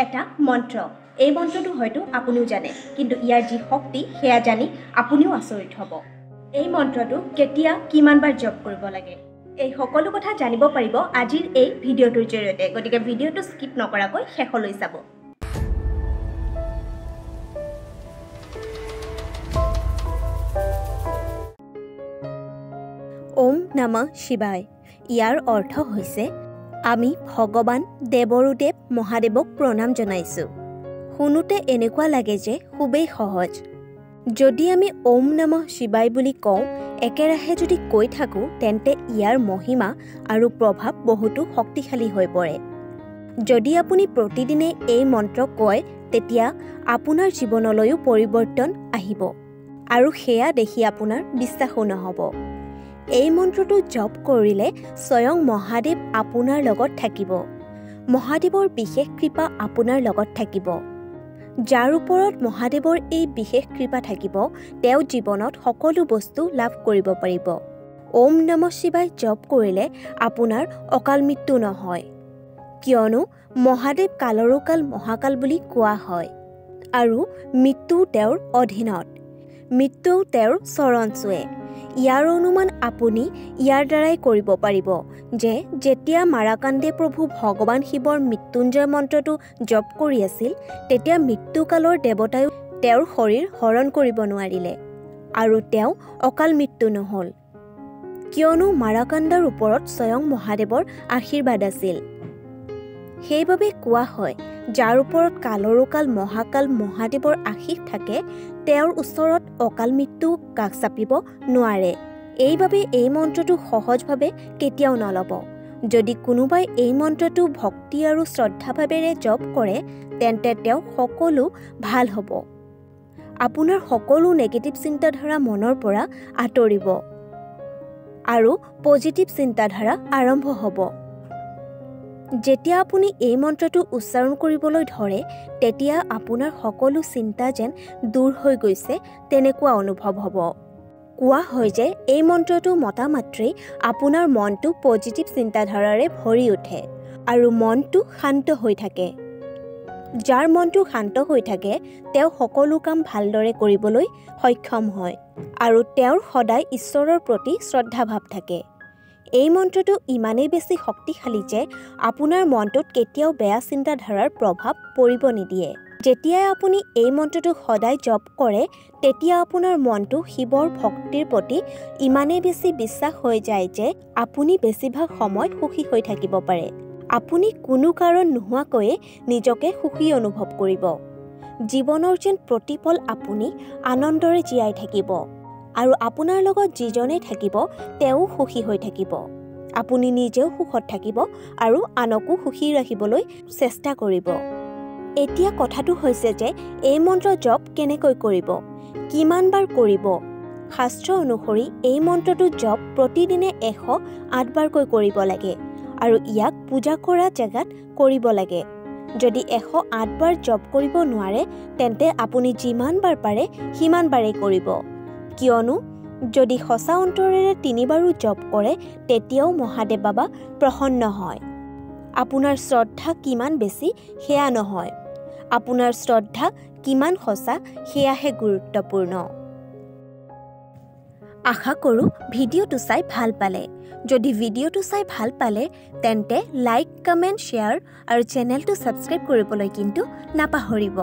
এটা মন্ত্ৰ। এই মন্ত্ৰটো হয়তো আপুনিও জানে, কিন্তু ইয়াৰ যি শক্তি সেয়া জানি আপুনিও আচৰিত হ'ব। এই মন্ত্ৰটো কেতিয়া কিমানবাৰ জপ কৰিব লাগে, এই সকলো কথা জানিব পাৰিব আজিৰ এই ভিডিঅ'টোৰ জৰিয়তে। গতিকে ভিডিঅ'টো স্কিপ নকৰাকৈ শেষলৈ চাব। ওম নমঃ শিৱায়। ইয়াৰ অৰ্থ হৈছে আমি ভগৱান দেৱৰুদেৱ মহাদেৱক প্ৰণাম জনাইছোঁ। শুনোতে এনেকুৱা লাগে যে খুবেই সহজ। যদি আমি ওম নমঃ শিৱায় বুলি কওঁ, একেৰাহে যদি কৈ থাকোঁ, তেন্তে ইয়াৰ মহিমা আৰু প্ৰভাৱ বহুতো শক্তিশালী হৈ পৰে। যদি আপুনি প্ৰতিদিনে এই মন্ত্ৰ কয়, তেতিয়া আপোনাৰ জীৱনলৈও পৰিৱৰ্তন আহিব, আৰু সেয়া দেখি আপোনাৰ বিশ্বাসো নহ'ব। এই মন্ত্ৰটো জপ কৰিলে স্বয়ং মহাদেৱ আপোনাৰ লগত থাকিব। মহাদেৱৰ বিশেষ কৃপা আপোনাৰ লগত থাকিব। যাৰ ওপৰত মহাদেৱৰ এই বিশেষ কৃপা থাকিব, তেওঁ জীৱনত সকলো বস্তু লাভ কৰিব পাৰিব। ওম নমঃ শিৱায় জপ কৰিলে আপোনাৰ অকাল মৃত্যু নহয়, কিয়নো মহাদেৱ কালৰো কাল মহাকাল বুলি কোৱা হয়, আৰু মৃত্যু তেওঁৰ অধীনত, মৃত্যু তেওঁৰ চৰণ চুৱে। ইয়াৰ অনুমান আপুনি ইয়াৰ দ্বাৰাই কৰিব পাৰিব যে যেতিয়া মাৰাকাণ্ডে প্ৰভু ভগৱান শিৱৰ মৃত্যুঞ্জয় মন্ত্ৰটো জপ কৰি আছিল, তেতিয়া মৃত্যুকালৰ দেৱতায়ো তেওঁৰ শৰীৰ হৰণ কৰিব নোৱাৰিলে, আৰু তেওঁ অকাল মৃত্যু নহ'ল, কিয়নো মাৰাকাণ্ডৰ ওপৰত স্বয়ং মহাদেৱৰ আশীৰ্বাদ আছিল। সেইবাবে কোৱা হয়, যাৰ ওপৰত কালৰো কাল মহাকাল মহাদেৱৰ আশীষ থাকে, তেওঁৰ ওচৰত অকাল মৃত্যু কাষ চাপিব নোৱাৰে। এইবাবে এই মন্ত্ৰটো সহজভাৱে কেতিয়াও নল'ব। যদি কোনোবাই এই মন্ত্ৰটো ভক্তি আৰু শ্ৰদ্ধাভাৱেৰে জপ কৰে, তেন্তে তেওঁ সকলো ভাল হ'ব। আপোনাৰ সকলো নেগেটিভ চিন্তাধাৰা মনৰ পৰা আঁতৰিব, আৰু পজিটিভ চিন্তাধাৰা আৰম্ভ হ'ব। যেতিয়া আপুনি এই মন্ত্ৰটো উচ্চাৰণ কৰিবলৈ ধৰে, তেতিয়া আপোনাৰ সকলো চিন্তা যেন দূৰ হৈ গৈছে তেনেকুৱা অনুভৱ হ'ব। কোৱা হয় যে এই মন্ত্ৰটো মতা মাত্ৰেই আপোনাৰ মনটো পজিটিভ চিন্তাধাৰাৰে ভৰি উঠে, আৰু মনটো শান্ত হৈ থাকে। যাৰ মনটো শান্ত হৈ থাকে, তেওঁ সকলো কাম ভালদৰে কৰিবলৈ সক্ষম হয়, আৰু তেওঁৰ সদায় ঈশ্বৰৰ প্ৰতি শ্ৰদ্ধাভাৱ থাকে। এই মন্ত্ৰটো ইমানেই বেছি শক্তিশালী যে আপোনাৰ মনটোত কেতিয়াও বেয়া চিন্তাধাৰাৰ প্ৰভাৱ পৰিব নিদিয়ে। যেতিয়াই আপুনি এই মন্ত্ৰটো সদায় জপ কৰে, তেতিয়া আপোনাৰ মনটো শিৱৰ ভক্তিৰ প্ৰতি ইমানেই বেছি বিশ্বাস হৈ যায় যে আপুনি বেছিভাগ সময় সুখী হৈ থাকিব পাৰে। আপুনি কোনো কাৰণ নোহোৱাকৈয়ে নিজকে সুখী অনুভৱ কৰিব। জীৱনৰ যেন প্ৰতিপল আপুনি আনন্দৰে জীয়াই থাকিব, আৰু আপোনাৰ লগত যিজনেই থাকিব তেওঁ সুখী হৈ থাকিব। আপুনি নিজেও সুখত থাকিব আৰু আনকো সুখী ৰাখিবলৈ চেষ্টা কৰিব। এতিয়া কথাটো হৈছে যে এই মন্ত্ৰ জপ কেনেকৈ কৰিব, কিমানবাৰ কৰিব। শাস্ত্ৰ অনুসৰি এই মন্ত্ৰটো জপ প্ৰতিদিনে 108 বাৰকৈ কৰিব লাগে, আৰু ইয়াক পূজা কৰা জেগাত কৰিব লাগে। যদি 108 বাৰ জপ কৰিব নোৱাৰে, তেন্তে আপুনি যিমানবাৰ পাৰে সিমানবাৰেই কৰিব, কিয়নো যদি সঁচা অন্তৰেৰে 3 বাৰো জপ কৰে, তেতিয়াও মহাদেৱ বাবা প্ৰসন্ন হয়। আপোনাৰ শ্ৰদ্ধা কিমান বেছি সেয়া নহয়, আপোনাৰ শ্ৰদ্ধা কিমান সঁচা সেয়াহে গুৰুত্বপূৰ্ণ। আশা কৰোঁ ভিডিঅ'টো চাই ভাল পালে। যদি ভিডিঅ'টো চাই ভাল পালে, তেন্তে লাইক, কমেণ্ট, শ্বেয়াৰ আৰু চেনেলটো ছাবস্ক্ৰাইব কৰিবলৈ কিন্তু নাপাহৰিব।